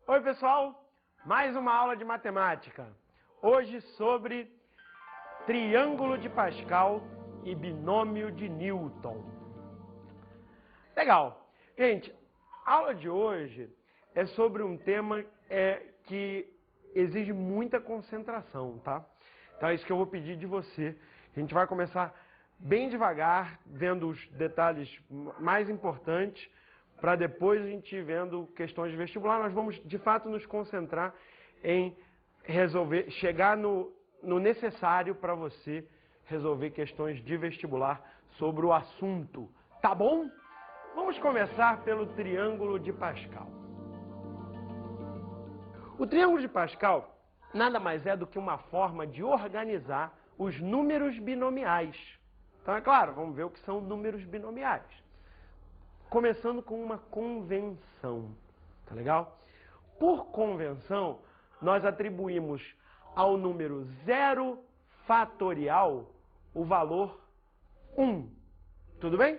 Oi pessoal, mais uma aula de matemática. Hoje sobre triângulo de Pascal e binômio de Newton. Legal. Gente, a aula de hoje é sobre um tema que exige muita concentração, tá? Então é isso que eu vou pedir de você. A gente vai começar bem devagar, vendo os detalhes mais importantes, para depois a gente ir vendo questões de vestibular. Nós vamos, de fato, nos concentrar em resolver, chegar no necessário para você resolver questões de vestibular sobre o assunto. Tá bom? Vamos começar pelo triângulo de Pascal. O triângulo de Pascal nada mais é do que uma forma de organizar os números binomiais. Então, é claro, vamos ver o que são números binomiais. Começando com uma convenção, tá legal? Por convenção, nós atribuímos ao número 0 fatorial o valor 1. Tudo bem?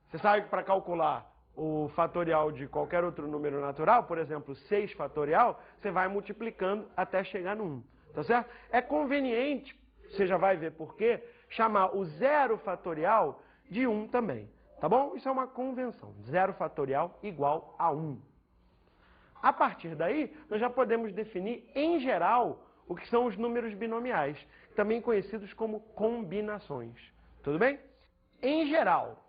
Você sabe que para calcular o fatorial de qualquer outro número natural, por exemplo, 6 fatorial, você vai multiplicando até chegar no 1, tá certo? É conveniente, você já vai ver por quê, chamar o 0 fatorial de 1 também. Tá bom? Isso é uma convenção. 0 fatorial igual a 1. A partir daí, nós já podemos definir, em geral, o que são os números binomiais, também conhecidos como combinações. Tudo bem? Em geral,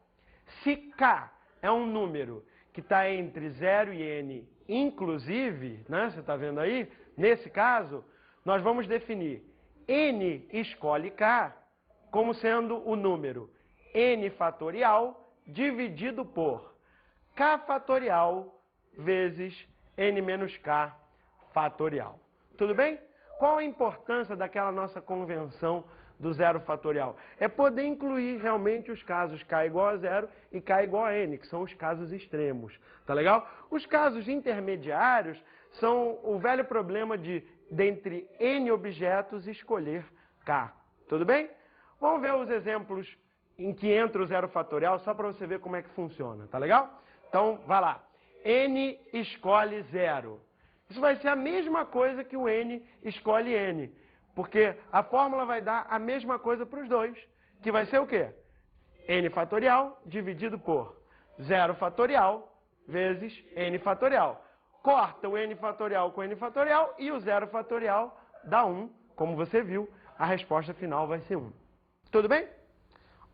se K é um número que está entre 0 e N, inclusive, né? Você está vendo aí? Nesse caso, nós vamos definir N escolhe K como sendo o número N fatorial dividido por K fatorial vezes N menos K fatorial. Tudo bem? Qual a importância daquela nossa convenção do 0 fatorial? É poder incluir realmente os casos K igual a 0 e K igual a N, que são os casos extremos. Tá legal? Os casos intermediários são o velho problema de, dentre N objetos, escolher K. Tudo bem? Vamos ver os exemplos em que entra o 0 fatorial, só para você ver como é que funciona, tá legal? Então, vai lá. N escolhe 0. Isso vai ser a mesma coisa que o N escolhe N, porque a fórmula vai dar a mesma coisa para os dois, que vai ser o quê? N fatorial dividido por 0 fatorial vezes N fatorial. Corta o N fatorial com N fatorial e o 0 fatorial dá 1. Como você viu, a resposta final vai ser 1. Tudo bem?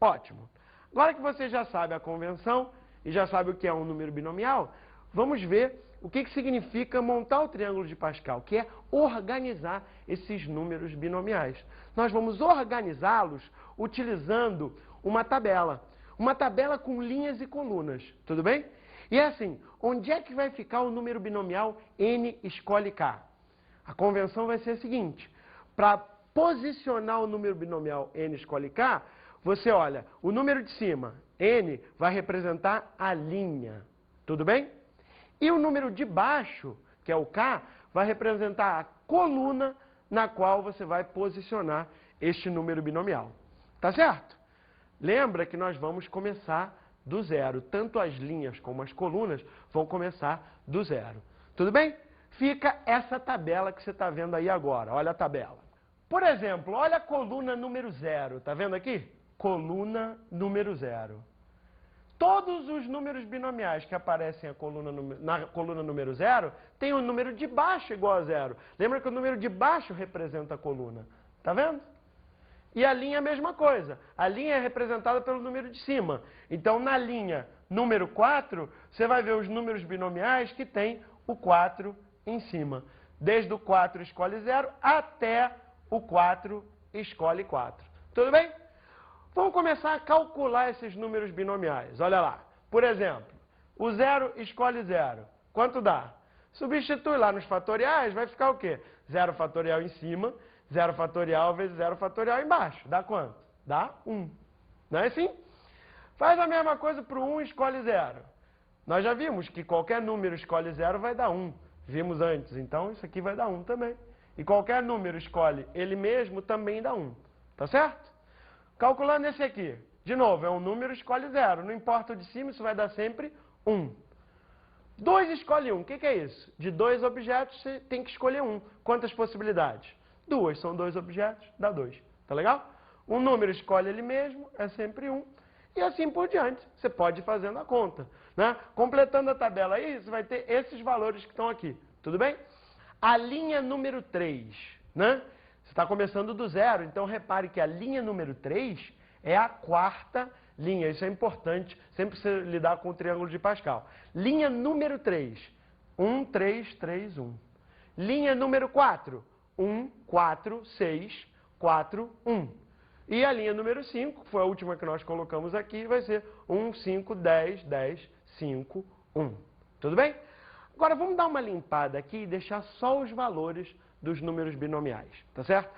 Ótimo. Agora que você já sabe a convenção e já sabe o que é um número binomial, vamos ver o que significa montar o triângulo de Pascal, que é organizar esses números binomiais. Nós vamos organizá-los utilizando uma tabela com linhas e colunas, tudo bem? E é assim, onde é que vai ficar o número binomial N escolhe K? A convenção vai ser a seguinte: para posicionar o número binomial N escolhe K, você olha, o número de cima, N, vai representar a linha, tudo bem? E o número de baixo, que é o K, vai representar a coluna na qual você vai posicionar este número binomial. Tá certo? Lembra que nós vamos começar do zero. Tanto as linhas como as colunas vão começar do zero. Tudo bem? Fica essa tabela que você está vendo aí agora. Olha a tabela. Por exemplo, olha a coluna número 0. Tá vendo aqui? Coluna número 0. Todos os números binomiais que aparecem na coluna número 0 têm o número de baixo igual a 0. Lembra que o número de baixo representa a coluna. Tá vendo? E a linha é a mesma coisa. A linha é representada pelo número de cima. Então, na linha número 4, você vai ver os números binomiais que tem o 4 em cima. Desde o 4 escolhe 0 até o 4 escolhe 4. Tudo bem? Vamos começar a calcular esses números binomiais. Olha lá. Por exemplo, o 0 escolhe 0. Quanto dá? Substitui lá nos fatoriais, vai ficar o quê? 0 fatorial em cima, 0 fatorial vezes 0 fatorial embaixo. Dá quanto? Dá 1. Não é assim? Faz a mesma coisa para o 1 escolhe 0. Nós já vimos que qualquer número escolhe 0 vai dar 1. Vimos antes, então isso aqui vai dar 1 também. E qualquer número escolhe ele mesmo também dá 1. Tá certo? Calculando esse aqui, de novo, é um número, escolhe 0. Não importa o de cima, isso vai dar sempre 1. 2 escolhe 1. O que é isso? De 2 objetos, você tem que escolher um. Quantas possibilidades? 2. São 2 objetos, dá 2. Tá legal? Um número escolhe ele mesmo, é sempre 1. E assim por diante. Você pode ir fazendo a conta, né? Completando a tabela aí, você vai ter esses valores que estão aqui. Tudo bem? A linha número 3, né? Você está começando do zero, então repare que a linha número 3 é a quarta linha. Isso é importante, sempre você lidar com o triângulo de Pascal. Linha número 3, 1, 3, 3, 1. Linha número 4, 1, 4, 6, 4, 1. E a linha número 5, que foi a última que nós colocamos aqui, vai ser 1, 5, 10, 10, 5, 1. Tudo bem? Agora vamos dar uma limpada aqui e deixar só os valores dos números binomiais, tá certo?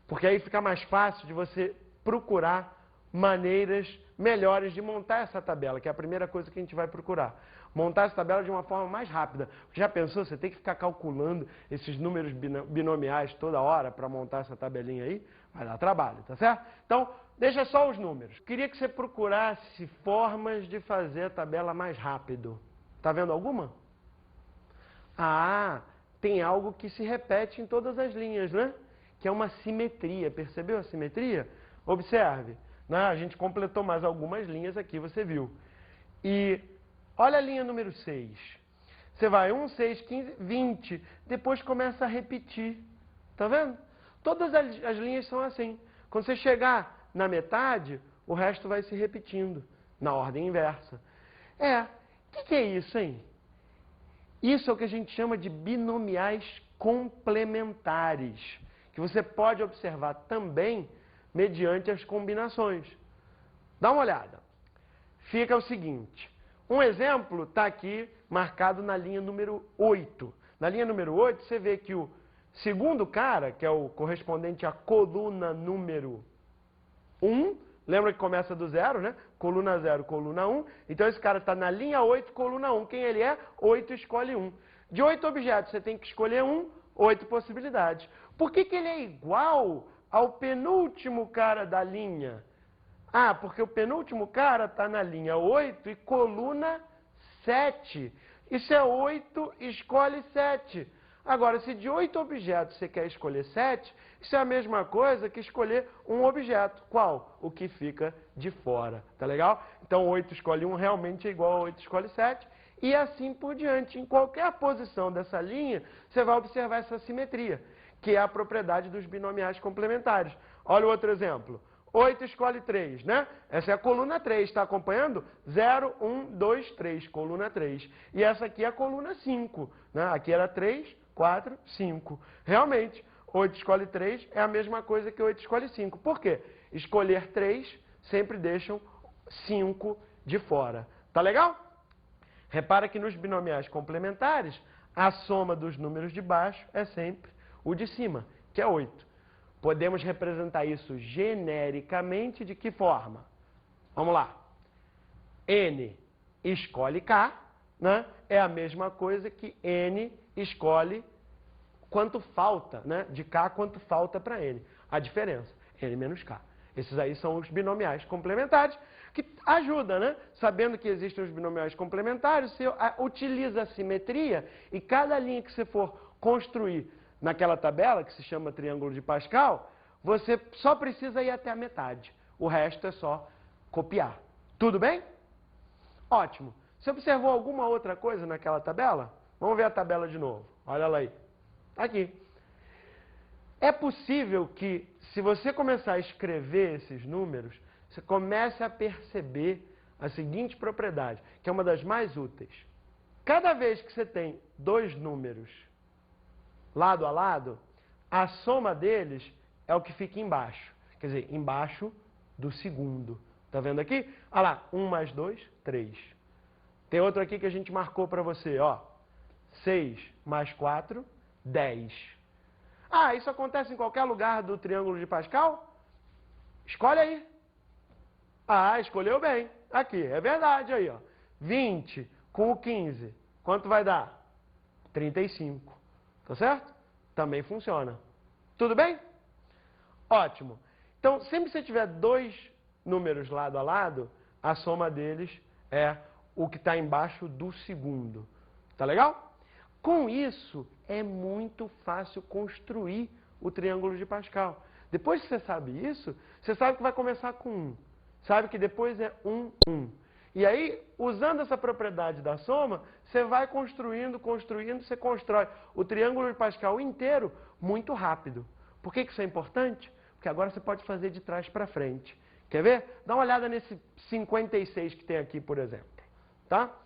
Porque aí fica mais fácil de você procurar maneiras melhores de montar essa tabela, que é a primeira coisa que a gente vai procurar. Montar essa tabela de uma forma mais rápida. Já pensou? Você tem que ficar calculando esses números binomiais toda hora para montar essa tabelinha aí? Vai dar trabalho, tá certo? Então, deixa só os números. Queria que você procurasse formas de fazer a tabela mais rápido. Tá vendo alguma? Ah, tem algo que se repete em todas as linhas, né? Que é uma simetria. Percebeu a simetria? Observe, né? A gente completou mais algumas linhas aqui, você viu. E olha a linha número 6. Você vai 1, 6, 15, 20. Depois começa a repetir. Tá vendo? Todas as linhas são assim. Quando você chegar na metade, o resto vai se repetindo, na ordem inversa. O que é isso, hein? Isso é o que a gente chama de binomiais complementares, que você pode observar também mediante as combinações. Dá uma olhada. Fica o seguinte, um exemplo está aqui marcado na linha número 8. Na linha número 8, você vê que o segundo cara, que é o correspondente à coluna número 1, lembra que começa do zero, né? Coluna 0, coluna 1. Então esse cara está na linha 8, coluna 1. Quem ele é? 8 escolhe 1. De 8 objetos você tem que escolher 1, 8 possibilidades. Por que ele é igual ao penúltimo cara da linha? Ah, porque o penúltimo cara está na linha 8 e coluna 7. Isso é 8, escolhe 7. Agora, se de 8 objetos você quer escolher 7, isso é a mesma coisa que escolher um objeto. Qual? O que fica de fora. Tá legal? Então, 8 escolhe 1 realmente é igual a 8 escolhe 7. E assim por diante. Em qualquer posição dessa linha, você vai observar essa simetria, que é a propriedade dos binomiais complementares. Olha o outro exemplo. 8 escolhe 3, né? Essa é a coluna 3, está acompanhando? 0, 1, 2, 3, coluna 3. E essa aqui é a coluna 5, né? Aqui era 3, 4, 5. Realmente, 8 escolhe 3 é a mesma coisa que 8 escolhe 5. Por quê? Escolher 3 sempre deixam 5 de fora. Tá legal? Repara que nos binomiais complementares, a soma dos números de baixo é sempre o de cima, que é 8. Podemos representar isso genericamente de que forma? Vamos lá. N escolhe K, né? É a mesma coisa que N escolhe quanto falta, né? De K quanto falta para N. A diferença, N menos K. Esses aí são os binomiais complementares, que ajuda, né? Sabendo que existem os binomiais complementares, você utiliza a simetria e cada linha que você for construir naquela tabela, que se chama triângulo de Pascal, você só precisa ir até a metade. O resto é só copiar. Tudo bem? Ótimo. Você observou alguma outra coisa naquela tabela? Vamos ver a tabela de novo. Olha ela aí. Tá aqui. É possível que, se você começar a escrever esses números, você comece a perceber a seguinte propriedade, que é uma das mais úteis. Cada vez que você tem dois números lado a lado, a soma deles é o que fica embaixo. Quer dizer, embaixo do segundo. Tá vendo aqui? Olha lá, 1 mais 2, 3. Tem outro aqui que a gente marcou para você, ó. 6 mais 4, 10. Ah, isso acontece em qualquer lugar do triângulo de Pascal? Escolhe aí. Ah, escolheu bem. Aqui, é verdade aí, ó. 20 com o 15, quanto vai dar? 35. Tá certo? Também funciona. Tudo bem? Ótimo. Então, sempre que você tiver dois números lado a lado, a soma deles é o que está embaixo do segundo. Tá legal? Com isso, é muito fácil construir o triângulo de Pascal. Depois que você sabe isso, você sabe que vai começar com 1. Sabe que depois é 1, 1. E aí, usando essa propriedade da soma, você vai construindo, você constrói o triângulo de Pascal inteiro muito rápido. Por que isso é importante? Porque agora você pode fazer de trás para frente. Quer ver? Dá uma olhada nesse 56 que tem aqui, por exemplo. Tá?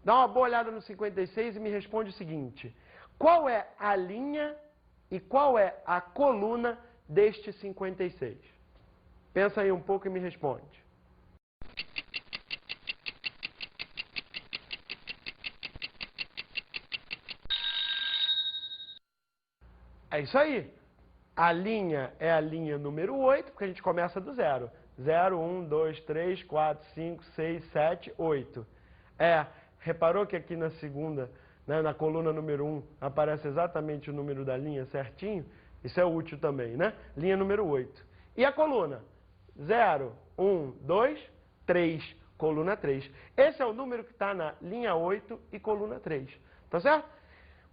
Dá uma boa olhada no 56 e me responde o seguinte. Qual é a linha e qual é a coluna deste 56? Pensa aí um pouco e me responde. É isso aí. A linha é a linha número 8, porque a gente começa do 0. 0, 1, 2, 3, 4, 5, 6, 7, 8. Reparou que aqui na segunda, né, na coluna número 1, aparece exatamente o número da linha certinho? Isso é útil também, né? Linha número 8. E a coluna? 0, 1, 2, 3. Coluna 3. Esse é o número que está na linha 8 e coluna 3. Tá certo?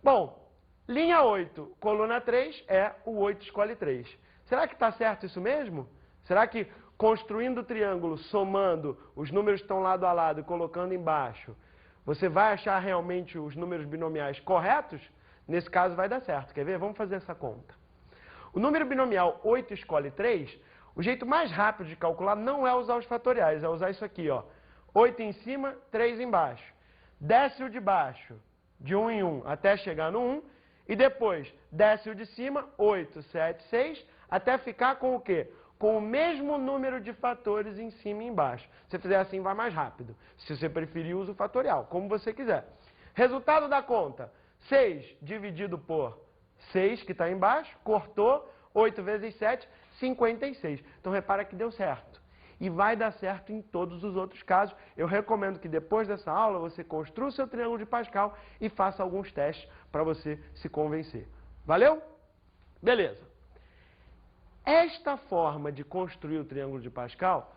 Bom, linha 8, coluna 3 é o 8 escolhe 3. Será que está certo isso mesmo? Será que construindo o triângulo, somando os números que estão lado a lado e colocando embaixo, você vai achar realmente os números binomiais corretos? Nesse caso vai dar certo. Quer ver? Vamos fazer essa conta. O número binomial 8 escolhe 3, o jeito mais rápido de calcular não é usar os fatoriais, é usar isso aqui, ó. 8 em cima, 3 embaixo. Desce o de baixo, de 1 em 1, até chegar no 1. E depois, desce o de cima, 8, 7, 6, até ficar com o quê? Com o mesmo número de fatores em cima e embaixo. Se você fizer assim, vai mais rápido. Se você preferir, usa o fatorial, como você quiser. Resultado da conta, 6 dividido por 6, que está embaixo, cortou, 8 vezes 7, 56. Então, repara que deu certo. E vai dar certo em todos os outros casos. Eu recomendo que depois dessa aula você construa o seu triângulo de Pascal e faça alguns testes para você se convencer. Valeu? Beleza. Esta forma de construir o triângulo de Pascal,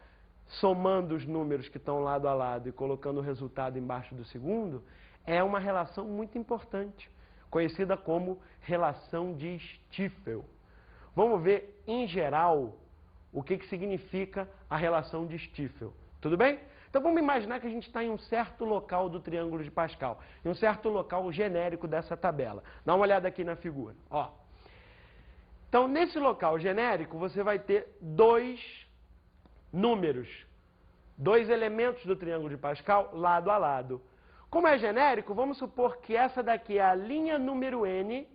somando os números que estão lado a lado e colocando o resultado embaixo do segundo, é uma relação muito importante, conhecida como relação de Stiefel. Vamos ver, em geral, o que significa a relação de Stiefel. Tudo bem? Então vamos imaginar que a gente está em um certo local do triângulo de Pascal, em um certo local genérico dessa tabela. Dá uma olhada aqui na figura. Ó. Então, nesse local genérico, você vai ter dois números, dois elementos do triângulo de Pascal lado a lado. Como é genérico, vamos supor que essa daqui é a linha número N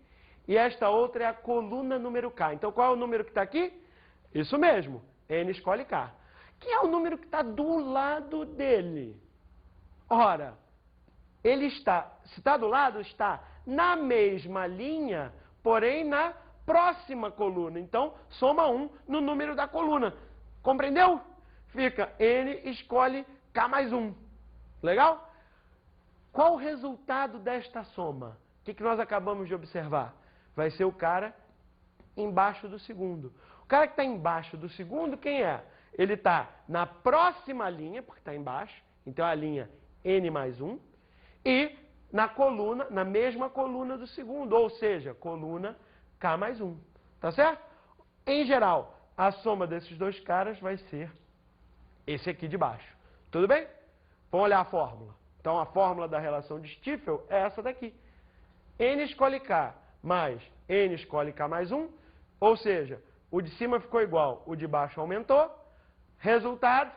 e esta outra é a coluna número K. Então, qual é o número que está aqui? Isso mesmo, N escolhe K. Que é o número que está do lado dele? Ora, ele está, se está do lado, está na mesma linha, porém na próxima coluna. Então, soma 1 no número da coluna. Compreendeu? Fica N escolhe K mais 1. Legal? Qual o resultado desta soma? O que nós acabamos de observar? Vai ser o cara embaixo do segundo. O cara que está embaixo do segundo, quem é? Ele está na próxima linha, porque está embaixo, então é a linha N mais 1, e na coluna, na mesma coluna do segundo, ou seja, coluna K mais 1. Tá certo? Em geral, a soma desses dois caras vai ser esse aqui de baixo. Tudo bem? Vamos olhar a fórmula. Então, a fórmula da relação de Stiefel é essa daqui. N escolhe K mais N escolhe K mais 1, ou seja, o de cima ficou igual, o de baixo aumentou. Resultado,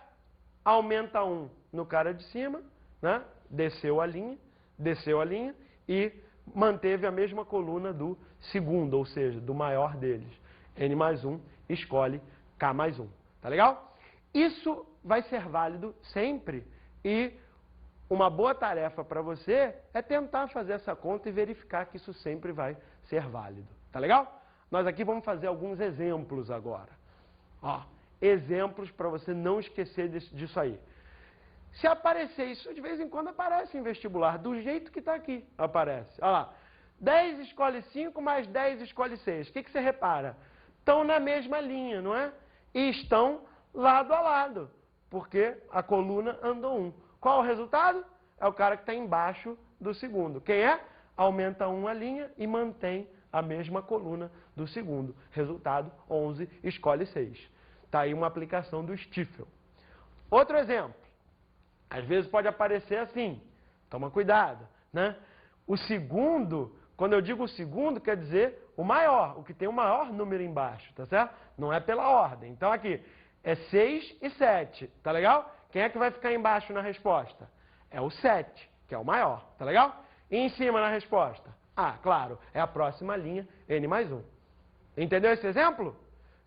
aumenta 1 no cara de cima, né? Desceu a linha e manteve a mesma coluna do segundo, ou seja, do maior deles. N mais 1 escolhe K mais 1. Tá legal? Isso vai ser válido sempre e uma boa tarefa para você é tentar fazer essa conta e verificar que isso sempre vai ser válido. Tá legal? Nós aqui vamos fazer alguns exemplos agora. Ó, exemplos para você não esquecer disso aí. Se aparecer isso, de vez em quando aparece em vestibular, do jeito que está aqui, aparece. Olha lá, 10 escolhe 5 mais 10 escolhe 6. O que você repara? Estão na mesma linha, não é? E estão lado a lado, porque a coluna andou 1. Qual o resultado? É o cara que está embaixo do segundo. Quem é? Aumenta 1 a linha e mantém a mesma coluna do segundo. Resultado, 11, escolhe 6. Está aí uma aplicação do Stiefel. Outro exemplo. Às vezes pode aparecer assim. Toma cuidado, né? O segundo, quando eu digo o segundo, quer dizer o maior, o que tem o maior número embaixo, tá certo? Não é pela ordem. Então aqui, é 6 e 7, tá legal? Quem é que vai ficar embaixo na resposta? É o 7, que é o maior, tá legal? E em cima na resposta? Ah, claro, é a próxima linha, n mais 1. Entendeu esse exemplo?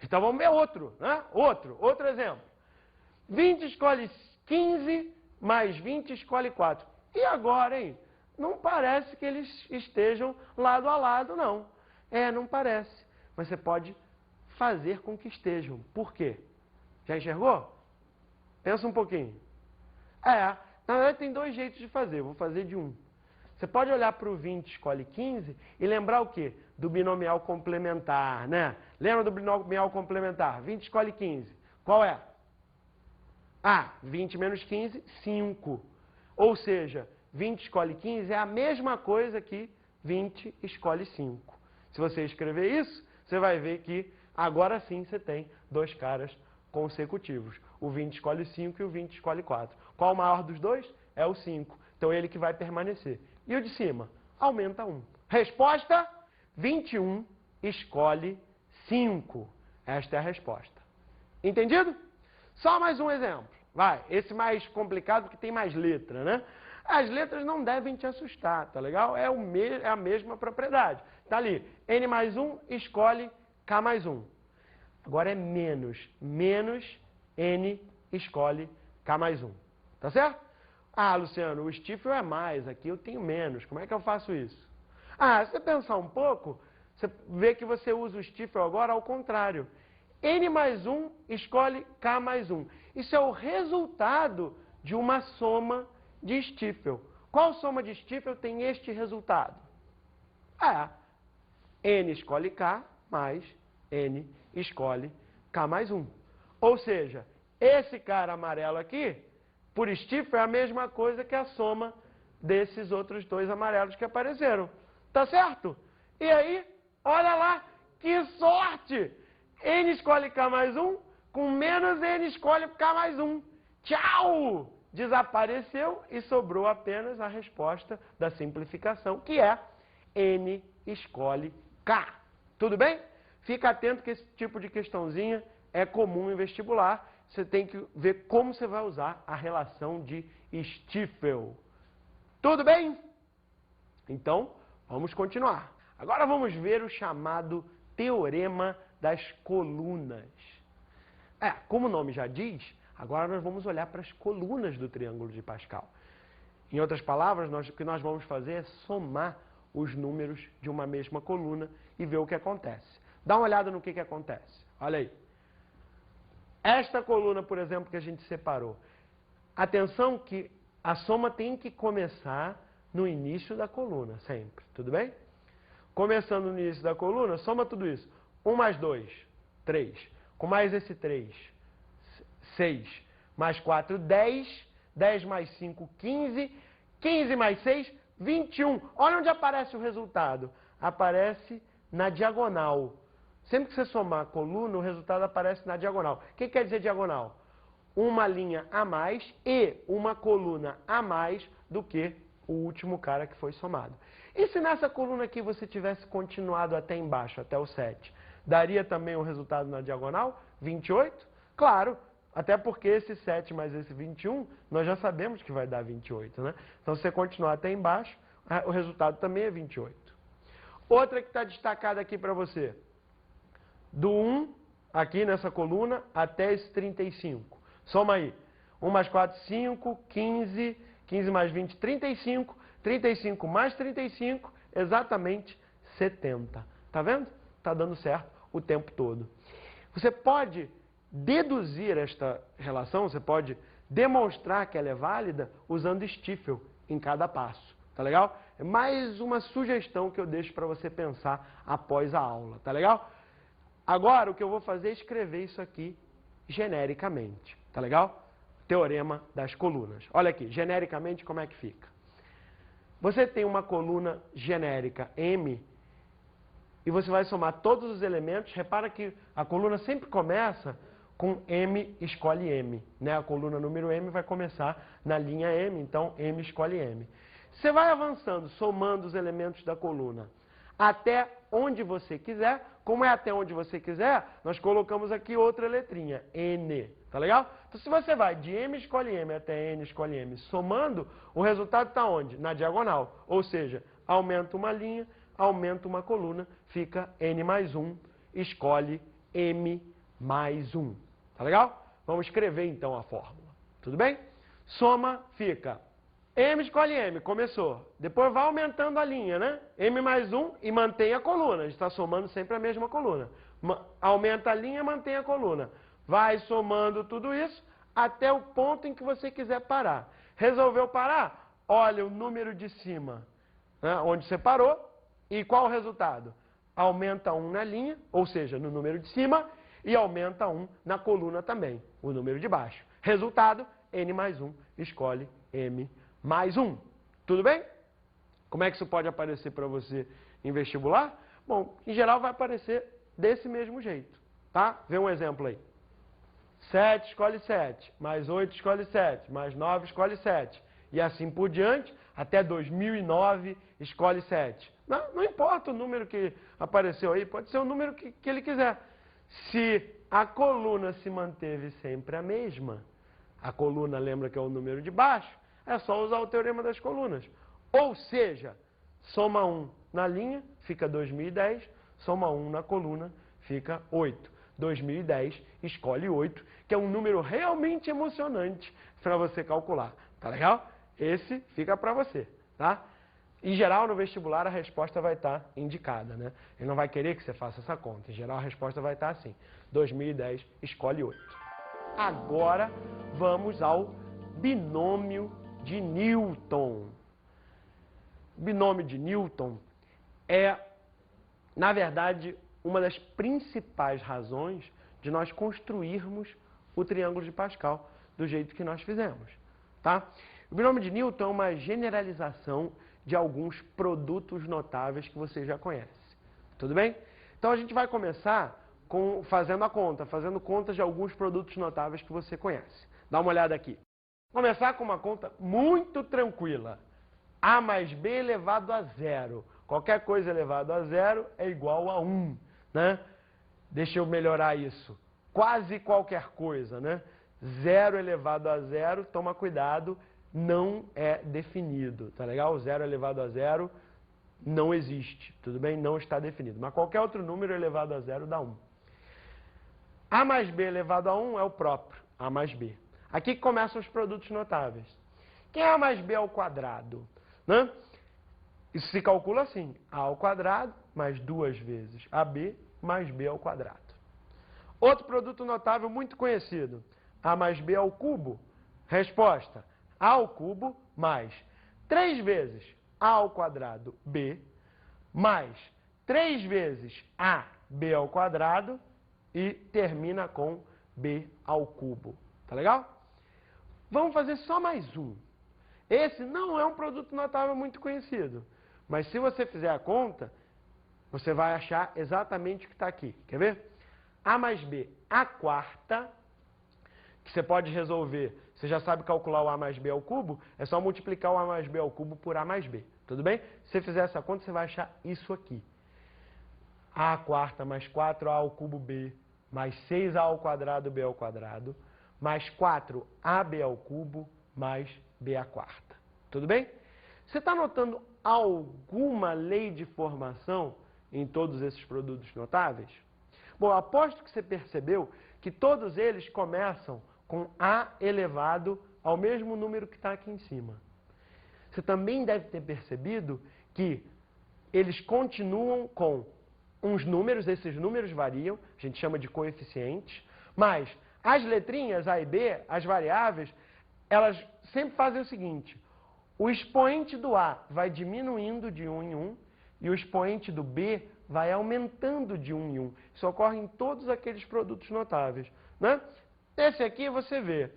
Então vamos ver outro, né? Outro exemplo. 20 escolhe 15, mais 20 escolhe 4. E agora, hein? Não parece que eles estejam lado a lado, não. Não parece. Mas você pode fazer com que estejam. Por quê? Já enxergou? Pensa um pouquinho. Na verdade tem dois jeitos de fazer. Eu vou fazer de um. Você pode olhar para o 20 escolhe 15 e lembrar o quê? Do binomial complementar, né? Lembra do binomial complementar? 20 escolhe 15. Qual é? 20 menos 15, 5. Ou seja, 20 escolhe 15 é a mesma coisa que 20 escolhe 5. Se você escrever isso, você vai ver que agora sim você tem dois caras consecutivos. O 20 escolhe 5 e o 20 escolhe 4. Qual o maior dos dois? É o 5. Então ele que vai permanecer. E o de cima? Aumenta 1. Resposta? 21 escolhe 5. Esta é a resposta. Entendido? Só mais um exemplo. Vai, esse mais complicado porque tem mais letra, né? As letras não devem te assustar, tá legal? É a mesma propriedade. Tá ali, n mais 1 escolhe k mais 1. Agora é menos. Menos n escolhe k mais 1. Tá certo? Luciano, o Stiefel é mais, aqui eu tenho menos. Como é que eu faço isso? Se você pensar um pouco, você vê que você usa o Stiefel agora ao contrário. N mais 1 escolhe k mais 1. Isso é o resultado de uma soma de Stiefel. Qual soma de Stiefel tem este resultado? N escolhe k mais n escolhe k mais 1. Ou seja, esse cara amarelo aqui, por Stiefel, é a mesma coisa que a soma desses outros dois amarelos que apareceram. Tá certo? E aí, olha lá, que sorte! N escolhe k mais 1, com menos n escolhe k mais 1. Tchau! Desapareceu e sobrou apenas a resposta da simplificação, que é n escolhe k. Tudo bem? Fica atento que esse tipo de questãozinha é comum em vestibular. Você tem que ver como você vai usar a relação de Stiefel. Tudo bem? Então, vamos continuar. Agora vamos ver o chamado Teorema das Colunas. Como o nome já diz, agora nós vamos olhar para as colunas do triângulo de Pascal. Em outras palavras, o que nós vamos fazer é somar os números de uma mesma coluna e ver o que acontece. Dá uma olhada no que acontece. Olha aí. Esta coluna, por exemplo, que a gente separou. Atenção que a soma tem que começar no início da coluna, sempre. Tudo bem? Começando no início da coluna, soma tudo isso. 1 mais 2, 3. Com mais esse 3, 6. Mais 4, 10. 10 mais 5, 15. 15 mais 6, 21. Olha onde aparece o resultado. Aparece na diagonal. Sempre que você somar a coluna, o resultado aparece na diagonal. O que quer dizer diagonal? Uma linha a mais e uma coluna a mais do que o último cara que foi somado. E se nessa coluna aqui você tivesse continuado até embaixo, até o 7, daria também o resultado na diagonal? 28? Claro, até porque esse 7 mais esse 21, nós já sabemos que vai dar 28, né? Então, se você continuar até embaixo, o resultado também é 28. Outra que está destacada aqui para você. Do 1, aqui nessa coluna, até esse 35. Soma aí. 1 mais 4, 5, 15, 15 mais 20, 35, 35 mais 35, exatamente 70. Tá vendo? Tá dando certo o tempo todo. Você pode deduzir esta relação, você pode demonstrar que ela é válida usando Stiefel em cada passo. Tá legal? É mais uma sugestão que eu deixo para você pensar após a aula. Tá legal? Agora, o que eu vou fazer é escrever isso aqui genericamente. Tá legal? Teorema das colunas. Olha aqui, genericamente, como é que fica? você tem uma coluna genérica M e você vai somar todos os elementos. Repara que a coluna sempre começa com M escolhe M, né? A coluna número M vai começar na linha M, então M escolhe M. Você vai avançando, somando os elementos da coluna até onde você quiser. Como é até onde você quiser, nós colocamos aqui outra letrinha, N, tá legal? Então, se você vai de M escolhe M até N escolhe M, somando, o resultado está onde? Na diagonal. Ou seja, aumenta uma linha, aumenta uma coluna, fica N mais 1, escolhe M mais 1. Tá legal? Vamos escrever então a fórmula. Tudo bem? Soma fica M escolhe M, começou. Depois vai aumentando a linha, né? M mais 1 e mantém a coluna. A gente está somando sempre a mesma coluna. Aumenta a linha, mantém a coluna. Vai somando tudo isso até o ponto em que você quiser parar. Resolveu parar? Olha o número de cima, né, onde você parou. E qual o resultado? Aumenta 1 na linha, ou seja, no número de cima, e aumenta 1 na coluna também, o número de baixo. Resultado, N mais 1, escolhe M mais 1. Tudo bem? Como é que isso pode aparecer para você em vestibular? Bom, em geral vai aparecer desse mesmo jeito, tá? Vê um exemplo aí. 7 escolhe 7, mais 8 escolhe 7, mais 9 escolhe 7. E assim por diante, até 2009 escolhe 7. Não importa o número que apareceu aí, pode ser o número que ele quiser. Se a coluna se manteve sempre a mesma, a coluna lembra que é o número de baixo, é só usar o teorema das colunas. Ou seja, soma 1 na linha, fica 2010, soma 1 na coluna, fica 8. 2010, escolhe 8, que é um número realmente emocionante para você calcular. Tá legal? Esse fica para você, tá? Em geral, no vestibular, a resposta vai estar indicada, né? Ele não vai querer que você faça essa conta. Em geral, a resposta vai estar assim. 2010, escolhe 8. Agora, vamos ao binômio de Newton. O binômio de Newton é, na verdade, uma das principais razões de nós construirmos o triângulo de Pascal do jeito que nós fizemos, tá? O binômio de Newton é uma generalização de alguns produtos notáveis que você já conhece. Tudo bem? Então a gente vai começar fazendo contas de alguns produtos notáveis que você conhece. Dá uma olhada aqui. Vou começar com uma conta muito tranquila. A mais B elevado a zero. Qualquer coisa elevado a zero é igual a 1, né? Deixa eu melhorar isso. Quase qualquer coisa, né? 0 elevado a zero, toma cuidado, não é definido, tá legal? 0 elevado a zero não existe, tudo bem? Não está definido. Mas qualquer outro número elevado a zero dá 1. A mais B elevado a 1 é o próprio, A mais B. Aqui que começam os produtos notáveis. Quem é A mais B ao quadrado? Né? Isso se calcula assim, A ao quadrado mais 2 vezes AB mais B ao quadrado. Outro produto notável muito conhecido, A mais B ao cubo. Resposta, A ao cubo mais 3 vezes A ao quadrado B mais 3 vezes AB ao quadrado e termina com B ao cubo. Tá legal? Vamos fazer só mais um. Esse não é um produto notável muito conhecido, mas se você fizer a conta, você vai achar exatamente o que está aqui. Quer ver? A mais B à quarta, que você pode resolver, você já sabe calcular o A mais B ao cubo, é só multiplicar o A mais B ao cubo por A mais B. Tudo bem? Se você fizer essa conta, você vai achar isso aqui. A à quarta mais 4A ao cubo B, mais 6A ao quadrado B ao quadrado, mais 4AB ao cubo, mais B à quarta. Tudo bem? Você está notando alguma lei de formação em todos esses produtos notáveis? Bom, aposto que você percebeu que todos eles começam com A elevado ao mesmo número que está aqui em cima. Você também deve ter percebido que eles continuam com uns números, esses números variam, a gente chama de coeficientes, mas as letrinhas A e B, as variáveis, elas sempre fazem o seguinte: o expoente do A vai diminuindo de 1 em 1 e o expoente do B vai aumentando de 1 em 1. Isso ocorre em todos aqueles produtos notáveis, né? Esse aqui você vê.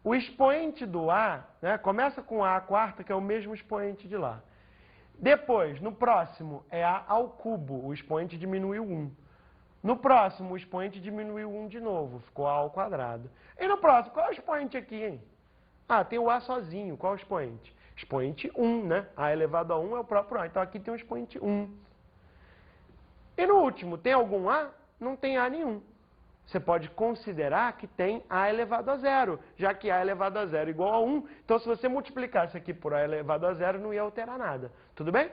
O expoente do A, né, começa com A à quarta, que é o mesmo expoente de lá. Depois, no próximo, é A ao cubo, o expoente diminuiu 1. No próximo, o expoente diminuiu 1 de novo, ficou A ao quadrado. E no próximo, qual é o expoente aqui, hein? Ah, tem o A sozinho, qual é o expoente? Expoente 1, né? A elevado a 1 é o próprio A, então aqui tem o expoente 1. E no último, tem algum A? Não tem A nenhum. Você pode considerar que tem A elevado a 0, já que A elevado a 0 é igual a 1. Então, se você multiplicasse aqui por A elevado a 0, não ia alterar nada. Tudo bem?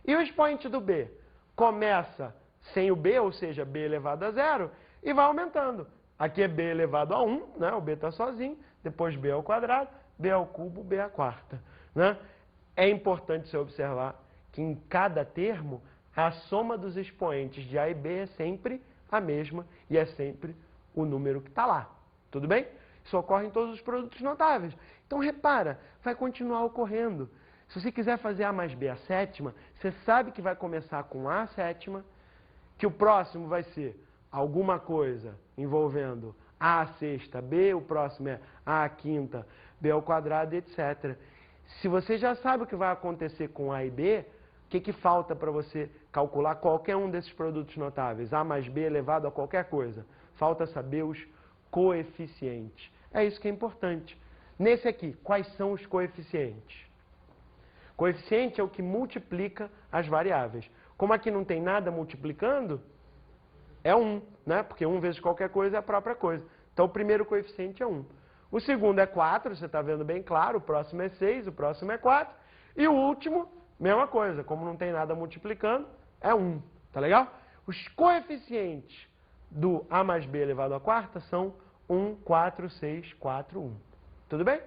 E o expoente do B? Começa sem o B, ou seja, B elevado a 0, e vai aumentando. Aqui é B elevado a 1, né? O B está sozinho. Depois B ao quadrado, B ao cubo, B à quarta. Né? É importante você observar que em cada termo, a soma dos expoentes de A e B é sempre a mesma e é sempre o número que está lá. Tudo bem? Isso ocorre em todos os produtos notáveis. Então, repara, vai continuar ocorrendo. Se você quiser fazer A mais B a sétima, você sabe que vai começar com A a sétima, que o próximo vai ser alguma coisa envolvendo A a sexta, B, o próximo é A a quinta, B ao quadrado, etc. Se você já sabe o que vai acontecer com A e B, o que falta para você calcular qualquer um desses produtos notáveis? A mais B elevado a qualquer coisa. Falta saber os coeficientes. É isso que é importante. Nesse aqui, quais são os coeficientes? Coeficiente é o que multiplica as variáveis. Como aqui não tem nada multiplicando, é 1, né? Porque 1 vezes qualquer coisa é a própria coisa. Então, o primeiro coeficiente é 1. O segundo é 4, você está vendo bem claro. O próximo é 6, o próximo é 4. E o último, mesma coisa. Como não tem nada multiplicando, é 1. Tá legal? Os coeficientes do A mais B elevado à quarta são 1, 4, 6, 4, 1. Tudo bem?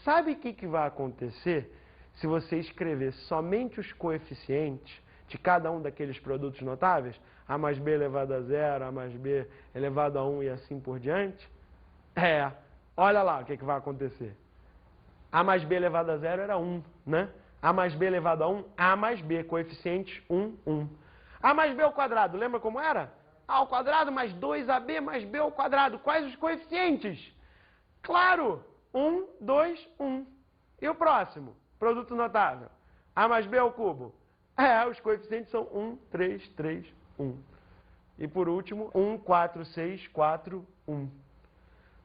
Sabe o que vai acontecer se você escrever somente os coeficientes de cada um daqueles produtos notáveis? A mais B elevado a 0, A mais B elevado a 1 e assim por diante? Olha lá o que vai acontecer. A mais B elevado a 0 era 1, né? A mais B elevado a 1, A mais B, coeficientes 1, 1. A mais B ao quadrado, lembra como era? A ao quadrado mais 2AB mais B ao quadrado. Quais os coeficientes? Claro, 1, 2, 1. E o próximo? Produto notável. A mais B ao cubo. Os coeficientes são 1, 3, 3, 1. E por último, 1, 4, 6, 4, 1.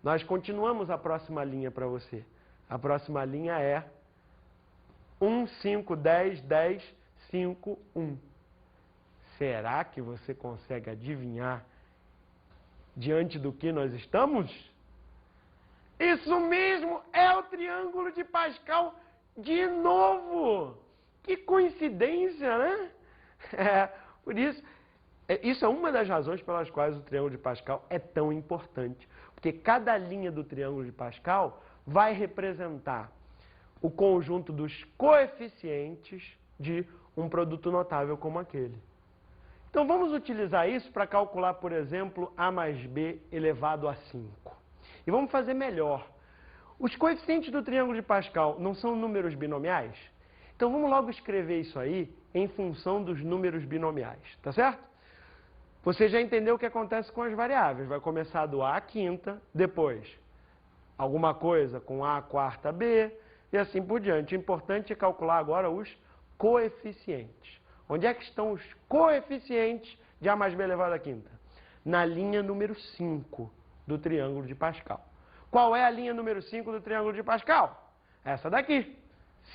Nós continuamos a próxima linha para você. A próxima linha é 1, 5, 10, 10, 5, 1. Será que você consegue adivinhar diante do que nós estamos? Isso mesmo, é o triângulo de Pascal de novo. Que coincidência, né? Por isso, isso é uma das razões pelas quais o triângulo de Pascal é tão importante. Porque cada linha do triângulo de Pascal vai representar o conjunto dos coeficientes de um produto notável como aquele. Então, vamos utilizar isso para calcular, por exemplo, A mais B elevado a 5. E vamos fazer melhor. Os coeficientes do triângulo de Pascal não são números binomiais? Então, vamos logo escrever isso aí em função dos números binomiais, tá certo? Você já entendeu o que acontece com as variáveis. Vai começar do A à quinta, depois alguma coisa com A à quarta B, e assim por diante. O importante é calcular agora os coeficientes. Onde é que estão os coeficientes de A mais B elevado à quinta? Na linha número 5 do triângulo de Pascal. Qual é a linha número 5 do triângulo de Pascal? Essa daqui.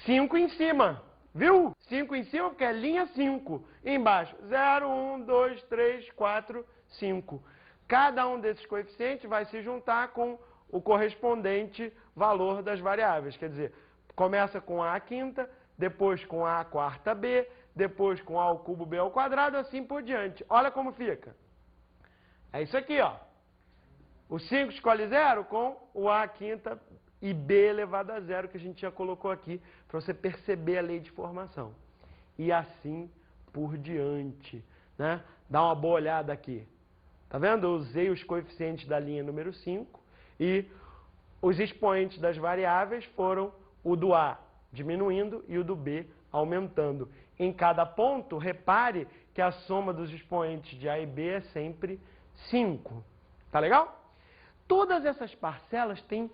5 em cima. Viu? 5 em cima porque é linha 5. Embaixo, 0, 1, 2, 3, 4, 5. Cada um desses coeficientes vai se juntar com o correspondente valor das variáveis. Quer dizer, começa com A à quinta, depois com A à quarta B, depois com A ao cubo B ao quadrado, assim por diante. Olha como fica. É isso aqui, ó. O 5 escolhe 0 com o A à quinta e B elevado a 0, que a gente já colocou aqui, para você perceber a lei de formação. E assim por diante, né? Dá uma boa olhada aqui. Tá vendo? Eu usei os coeficientes da linha número 5 e os expoentes das variáveis foram o do A diminuindo e o do B aumentando. Em cada ponto, repare que a soma dos expoentes de A e B é sempre 5. Tá legal? Todas essas parcelas têm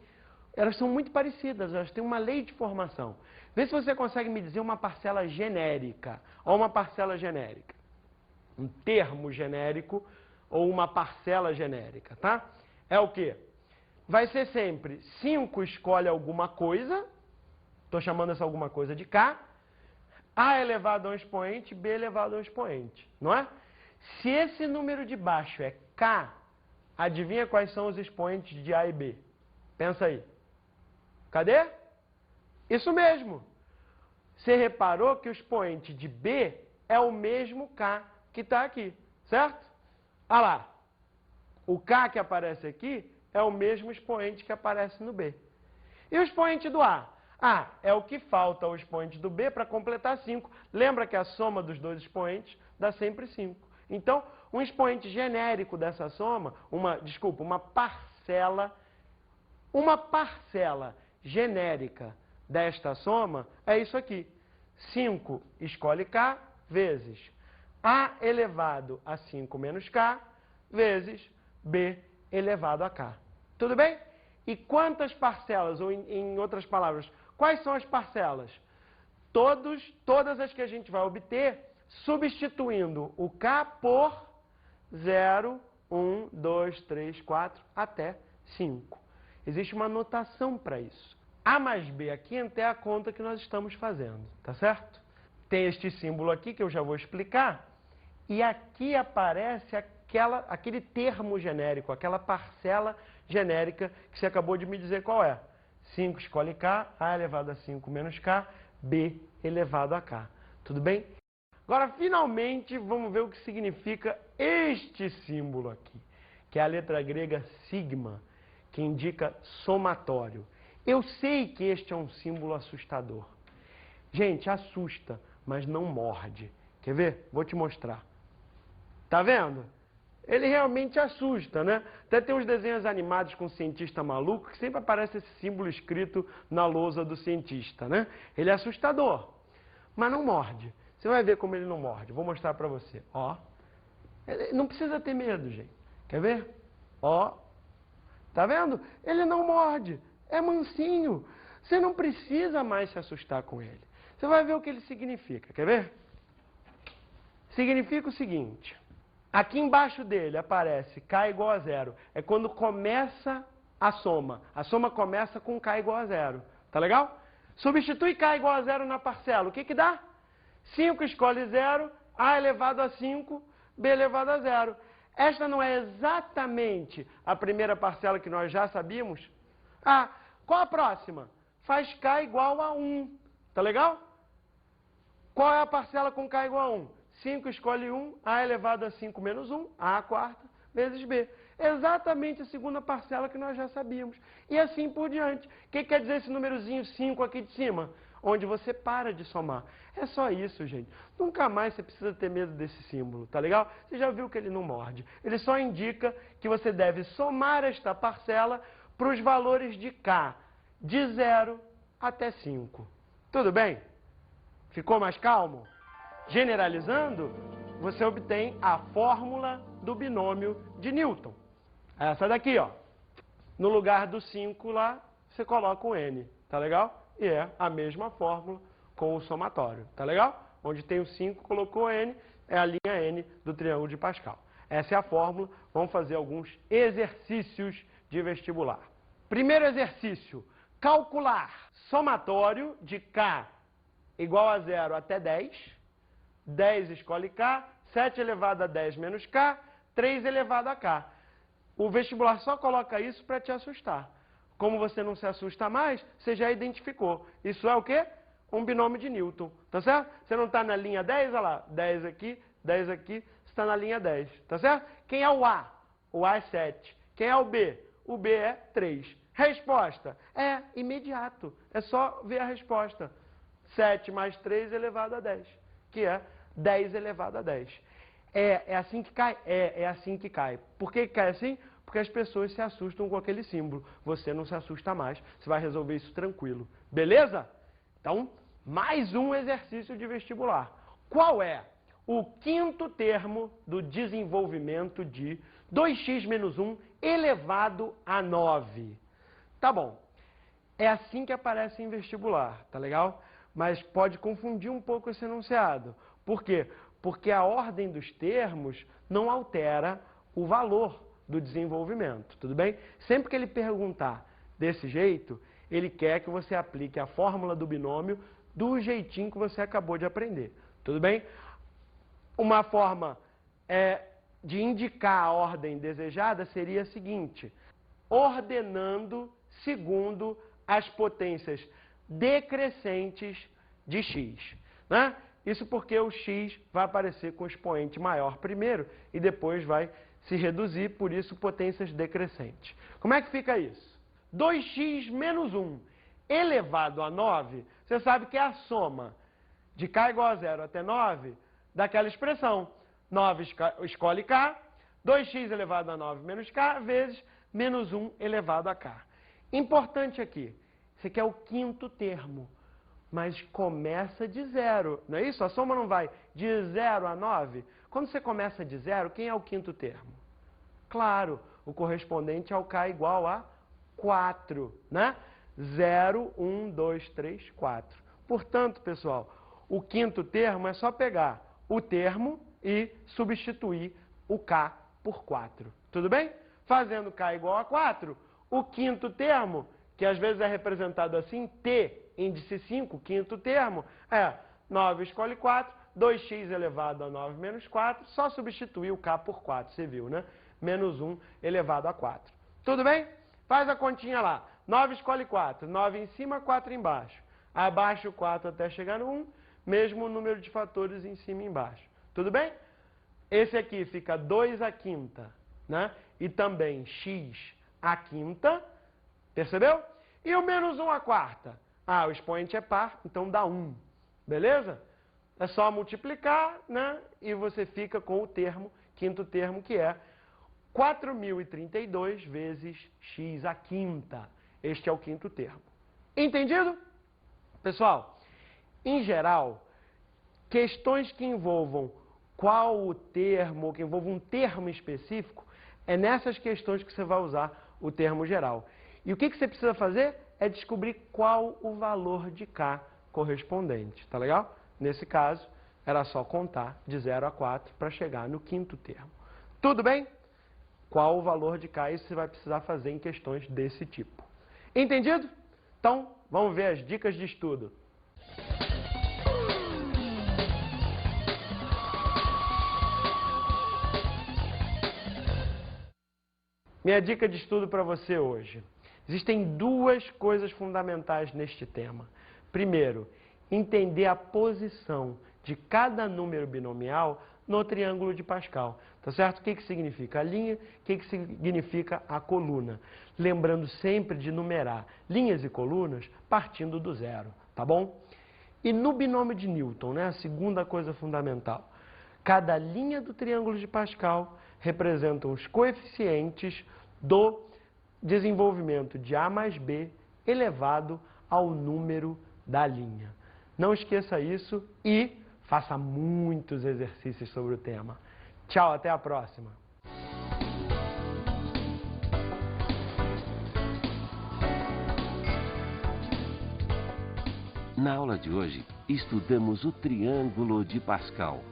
Elas são muito parecidas, elas têm uma lei de formação. Vê se você consegue me dizer uma parcela genérica, ou uma parcela genérica. Um termo genérico ou uma parcela genérica, tá? É o quê? Vai ser sempre 5 escolhe alguma coisa, estou chamando essa alguma coisa de K, A elevado a um expoente, B elevado a um expoente, não é? Se esse número de baixo é K, adivinha quais são os expoentes de A e B? Pensa aí. Cadê? Isso mesmo. Você reparou que o expoente de B é o mesmo K que está aqui, certo? Olha lá. O K que aparece aqui é o mesmo expoente que aparece no B. E o expoente do A? A é o que falta ao expoente do B para completar 5. Lembra que a soma dos dois expoentes dá sempre 5. Então, um expoente genérico dessa soma, uma parcela genérica desta soma é isso aqui. 5 escolhe K vezes A elevado a 5 menos K vezes B elevado a K. Tudo bem? E quantas parcelas, ou em outras palavras, quais são as parcelas? Todas as que a gente vai obter substituindo o K por 0, 1, 2, 3, 4, até 5. Existe uma notação para isso. A mais B aqui é a conta que nós estamos fazendo, tá certo? Tem este símbolo aqui que eu já vou explicar, e aqui aparece aquele termo genérico, aquela parcela genérica que você acabou de me dizer qual é. 5 escolhe K, A elevado a 5 menos K, B elevado a K. Tudo bem? Agora, finalmente, vamos ver o que significa este símbolo aqui, que é a letra grega sigma, que indica somatório. Eu sei que este é um símbolo assustador. Gente, assusta, mas não morde. Quer ver? Vou te mostrar. Tá vendo? Ele realmente assusta, né? Até tem uns desenhos animados com um cientista maluco que sempre aparece esse símbolo escrito na lousa do cientista, né? Ele é assustador, mas não morde. Você vai ver como ele não morde. Vou mostrar pra você. Ó. Não precisa ter medo, gente. Quer ver? Ó. Tá vendo? Ele não morde. É mansinho. Você não precisa mais se assustar com ele. Você vai ver o que ele significa. Quer ver? Significa o seguinte. Aqui embaixo dele aparece K igual a 0. É quando começa a soma. A soma começa com K igual a 0. Tá legal? Substitui K igual a 0 na parcela. O que que dá? 5 escolhe 0, A elevado a 5, B elevado a 0. Esta não é exatamente a primeira parcela que nós já sabíamos? Ah, qual a próxima? Faz K igual a 1. Tá legal? Qual é a parcela com K igual a 1? 5 escolhe 1, A elevado a 5 menos 1, A quarta, vezes B. Exatamente a segunda parcela que nós já sabíamos. E assim por diante. O que quer dizer esse númerozinho 5 aqui de cima? Onde você para de somar. É só isso, gente. Nunca mais você precisa ter medo desse símbolo, tá legal? Você já viu que ele não morde. Ele só indica que você deve somar esta parcela para os valores de K, de 0 até 5. Tudo bem? Ficou mais calmo? Generalizando, você obtém a fórmula do binômio de Newton. Essa daqui, ó. No lugar do 5 lá, você coloca o N, tá legal? E é a mesma fórmula com o somatório, tá legal? Onde tem o 5, colocou N, é a linha N do triângulo de Pascal. Essa é a fórmula. Vamos fazer alguns exercícios de vestibular. Primeiro exercício, calcular somatório de K igual a 0 até 10. 10 escolhe K, 7 elevado a 10 menos K, 3 elevado a K. O vestibular só coloca isso para te assustar. Como você não se assusta mais, você já identificou. Isso é o quê? Um binômio de Newton, tá certo? Você não está na linha 10, olha lá, 10 aqui, você está na linha 10, tá certo? Quem é o A? O A é 7. Quem é o B? O B é 3. Resposta? É imediato, é só ver a resposta. 7 mais 3 elevado a 10, que é 10 elevado a 10. É assim que cai? É assim que cai. Por que cai assim? Porque as pessoas se assustam com aquele símbolo. Você não se assusta mais. Você vai resolver isso tranquilo. Beleza? Então, mais um exercício de vestibular. Qual é o quinto termo do desenvolvimento de 2x menos 1 elevado a 9? Tá bom. É assim que aparece em vestibular, tá legal? Mas pode confundir um pouco esse enunciado. Por quê? Porque a ordem dos termos não altera o valor do desenvolvimento, tudo bem? Sempre que ele perguntar desse jeito, ele quer que você aplique a fórmula do binômio do jeitinho que você acabou de aprender, tudo bem? Uma forma de indicar a ordem desejada seria a seguinte: ordenando segundo as potências decrescentes de x, né? Isso porque o x vai aparecer com o expoente maior primeiro e depois vai se reduzir, por isso potências decrescentes. Como é que fica isso? 2x menos 1 elevado a 9, você sabe que é a soma de k igual a 0 até 9 daquela expressão. 9 escolhe k, 2x elevado a 9 menos k, vezes menos 1 elevado a k. Importante aqui, esse aqui é o quinto termo, mas começa de 0, não é isso? A soma não vai de 0 a 9? Quando você começa de 0, quem é o quinto termo? Claro, o correspondente ao k igual a 4, né? 0, 1, 2, 3, 4. Portanto, pessoal, o quinto termo é só pegar o termo e substituir o k por 4. Tudo bem? Fazendo k igual a 4, o quinto termo, que às vezes é representado assim, t, índice 5, quinto termo, é 9 escolhe 4, 2x elevado a 9 menos 4, só substituir o k por 4, você viu, né? Menos 1 elevado a 4. Tudo bem? Faz a continha lá. 9 escolhe 4, 9 em cima, 4 embaixo. Abaixo 4 até chegar no 1, mesmo número de fatores em cima e embaixo. Tudo bem? Esse aqui fica 2 à quinta, né? E também x à quinta, percebeu? E o menos 1 à quarta? Ah, o expoente é par, então dá 1, beleza? É só multiplicar, né? E você fica com o termo, quinto termo, que é 4.032 vezes x à quinta. Este é o quinto termo. Entendido? Pessoal, em geral, questões que envolvam qual o termo, ou que envolvam um termo específico, é nessas questões que você vai usar o termo geral. E o que você precisa fazer é descobrir qual o valor de k correspondente, tá legal? Nesse caso, era só contar de 0 a 4 para chegar no quinto termo. Tudo bem? Qual o valor de k? Isso você vai precisar fazer em questões desse tipo. Entendido? Então, vamos ver as dicas de estudo. Minha dica de estudo para você hoje. Existem duas coisas fundamentais neste tema. Primeiro, entender a posição de cada número binomial no triângulo de Pascal. Tá certo? O que significa a linha? O que significa a coluna? Lembrando sempre de numerar linhas e colunas partindo do zero, tá bom? E no binômio de Newton, né, a segunda coisa fundamental. Cada linha do triângulo de Pascal representa os coeficientes do desenvolvimento de A mais B elevado ao número da linha. Não esqueça isso e faça muitos exercícios sobre o tema. Tchau, até a próxima! Na aula de hoje, estudamos o triângulo de Pascal.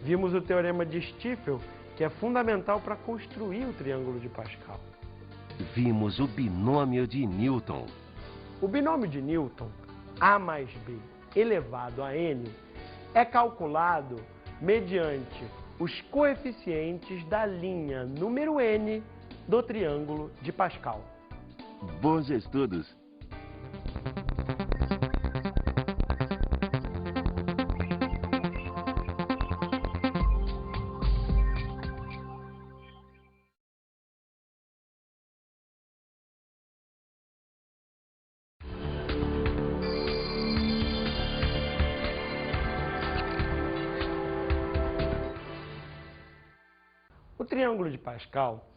Vimos o teorema de Stiefel, que é fundamental para construir o triângulo de Pascal. Vimos o binômio de Newton. O binômio de Newton, A mais B elevado a N, é calculado mediante os coeficientes da linha número N do triângulo de Pascal. Bons estudos! O triângulo de Pascal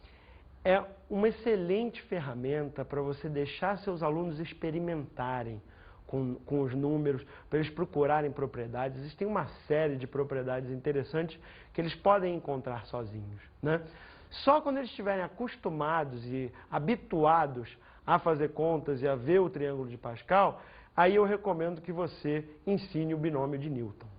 é uma excelente ferramenta para você deixar seus alunos experimentarem com os números, para eles procurarem propriedades. Existem uma série de propriedades interessantes que eles podem encontrar sozinhos, né? Só quando eles estiverem acostumados e habituados a fazer contas e a ver o triângulo de Pascal, aí eu recomendo que você ensine o binômio de Newton.